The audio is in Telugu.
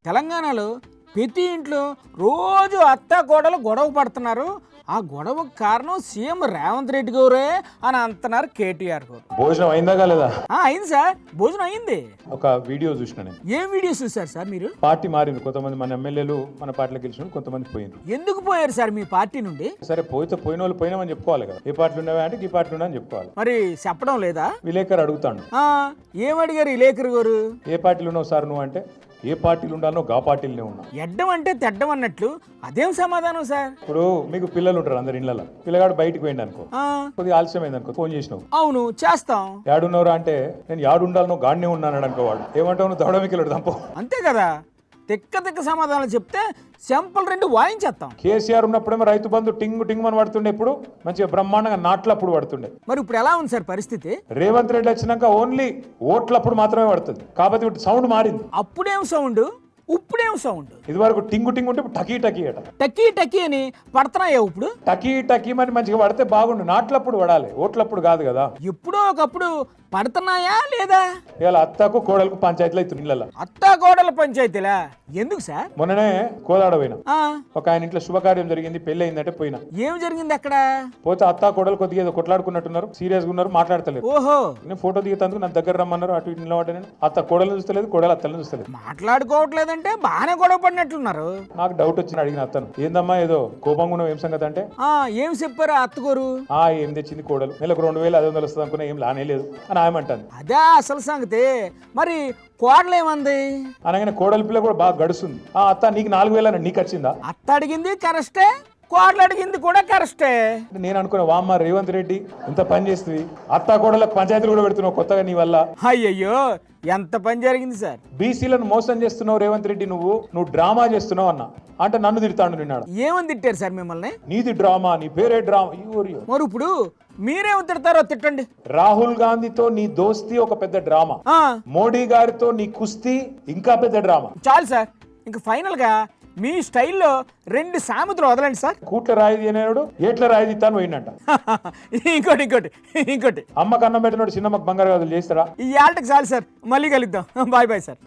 తెలంగాణలో ప్రతి ఇంట్లో రోజు అత్త కోడలు గొడవ పడుతున్నారు. ఆ గొడవకు కారణం సీఎం రేవంత్ రెడ్డి గారే అని అంటున్నారు కేటీఆర్ గారు. భోజనం అయిందా కాలేదా? అయింది సార్, భోజనం అయింది. ఒక వీడియో చూసిన నేను. ఏం వీడియో చూసారు సార్ మీరు? పార్టీ మారింది, కొంతమంది మన ఎమ్మెల్యేలు మన పార్టీలో గెలిచిన కొంతమంది పోయింది. ఎందుకు పోయారు సార్ మీ పార్టీ నుండి? సరే పోయిన వాళ్ళు పోయినామని చెప్పుకోవాలి కదా. ఏ పార్టీలు ఉన్నావా అంటే ఈ పార్టీ ఉన్నా అని చెప్పుకోవాలి. మరి చెప్పడం లేదా? విలేకరు అడుగుతాడు. ఏమడిగారు విలేకరు గారు? ఏ పార్టీలు ఉన్నావు సార్ నువ్వు అంటే, ఏ పార్టీలు ఉండాలో గా పార్టీలనే ఉన్నా. ఎడ్డం అంటే తెడ్డం అన్నట్లు అదేం సమాధానం సార్? ఇప్పుడు మీకు పిల్లలు ఉంటారు అందరు ఇళ్ళలో, పిల్లగాడు బయటకు పోయింది అనుకో, కొద్దిగా ఆలస్యమైంది అనుకో, ఫోన్ చేసినావు. అవును చేస్తాం. యాడున్నావురా అంటే నేను యాడు ఉండాలనో గాడినే ఉన్నాను అనుకో, వాడు ఏమంటావు నువ్వు దవడమికి దంపో. అంతే కదా, తిక్క సమాధానం చెప్తే సింపుల్ రెండు వాయించేస్తాం. కేసీఆర్ ఉన్నప్పుడేమో రైతు బంధు టింగ్ టింగ్ అని పడుతుండే, ఇప్పుడు మంచిగా బ్రహ్మాండంగా నాట్లప్పుడు పడుతుండే. మరి ఇప్పుడు ఎలా ఉంది సార్ పరిస్థితి? రేవంత్ రెడ్డి వచ్చినాక ఓన్లీ ఓట్లప్పుడు మాత్రమే పడుతుంది, కాబట్టి ఇప్పుడు సౌండ్ మారింది. అప్పుడేం సౌండ్, ఇప్పుడేం సౌండ్? ఇది వరకు టింగు టింగు ఉంటే ఇప్పుడు టకీ టకీ అట. టకీ అని పడుతున్నాయా ఇప్పుడు? టకీ మరి మంచిగా పడితే బాగుండు. నాట్లప్పుడు పడాలి, ఓట్లప్పుడు కాదు కదా. ఎప్పుడో ఒకప్పుడు పడుతున్నాయా లేదా? ఇలా అత్తకు కోడలకు పంచాయతీలు అవుతుంది ఇళ్ళ. అత్తా కోడల పంచాయతీలా? ఎందుకు సార్? మొన్ననే కోదాడ పోయినా. ఒక ఆయన ఇంట్లో శుభకార్యం జరిగింది, పెళ్లి అయిందంటే పోయినా. ఏం జరిగింది అక్కడ? పోతే అత్తా కోడలు కొద్దిగా ఏదో కొట్లాడుకున్నట్టున్నారు, సీరియస్ గా ఉన్నారు, మాట్లాడతలేదు. ఓహో, నేను ఫోటో దిగుతాను, నా దగ్గర రమ్మన్నారు, అటు ఇటు నిలబడ్డా. నేను అత్త కోడలు చూస్తలేదు, కోడలు అత్తలను చూస్తలేదు. మాట్లాడుకోవట్లేదంటే బాగానే గొడవ పడినట్లున్నారు. నాకు డౌట్ వచ్చింది, అడిగిన అత్తను, ఏందమ్మా ఏదో కోపంగా ఉన్నావు, ఏం సంగతి అంటే ఏం చెప్పారు అత్తగారు? ఏం తెచ్చింది కోడలు, నెలకు 2500 వస్తుంది అనుకున్నా, ఏం లానే లేదు అని ఆయమంటాను. అదే అసలు సంగతి. మరి కోడలు ఏమంది? అనగానే కోడలి పిల్ల కూడా బాగా గడుస్తుంది. అత్త నీకు 4000 నీకు వచ్చిందా? అత్త అడిగింది కరెస్టే, కోడలు అడిగింది కూడా కరెస్టే. నేను అనుకున్నా, వామ్మ రేవంత్ రెడ్డి ఇంత పని చేస్తుంది, అత్త కోడలకు పంచాయతీలు కూడా పెడుతున్నావు కొత్తగా నీ వల్ల. అయ్యయ్యో, ఎంత పని జరిగింది సార్. బీసీలను మోసం చేస్తున్నావు రేవంత్ రెడ్డి, నువ్వు డ్రామా చేస్తున్నావు అన్న అంటే నన్ను తిడతాడు. నిన్నాడు ఏమని తిట్టారు సార్ మిమ్మల్ని? నీది డ్రామా, నీ పేరే డ్రామా. మరి ఇప్పుడు మీరేమో తిడతారో తిట్టండి. రాహుల్ గాంధీతో నీ దోస్తీ ఒక పెద్ద డ్రామా, మోడీ గారితో నీ కుస్తీ ఇంకా పెద్ద డ్రామా. చాలు సార్, ఇంక ఫైనల్ గా మీ స్టైల్లో 2 సామెతలు వదలండి సార్. కూట్ల రాయిది అనేవాడు ఏట్ల రాయిది తాను పోయినట్ట. ఇంకోటి అమ్మకు అన్నం పెట్టినాడు చిన్నమ్మకు బంగారు గాజులు చేస్తాడా? ఈ ఆటకి చాలు సార్, మళ్ళీ కలుద్దాం. Bye sir.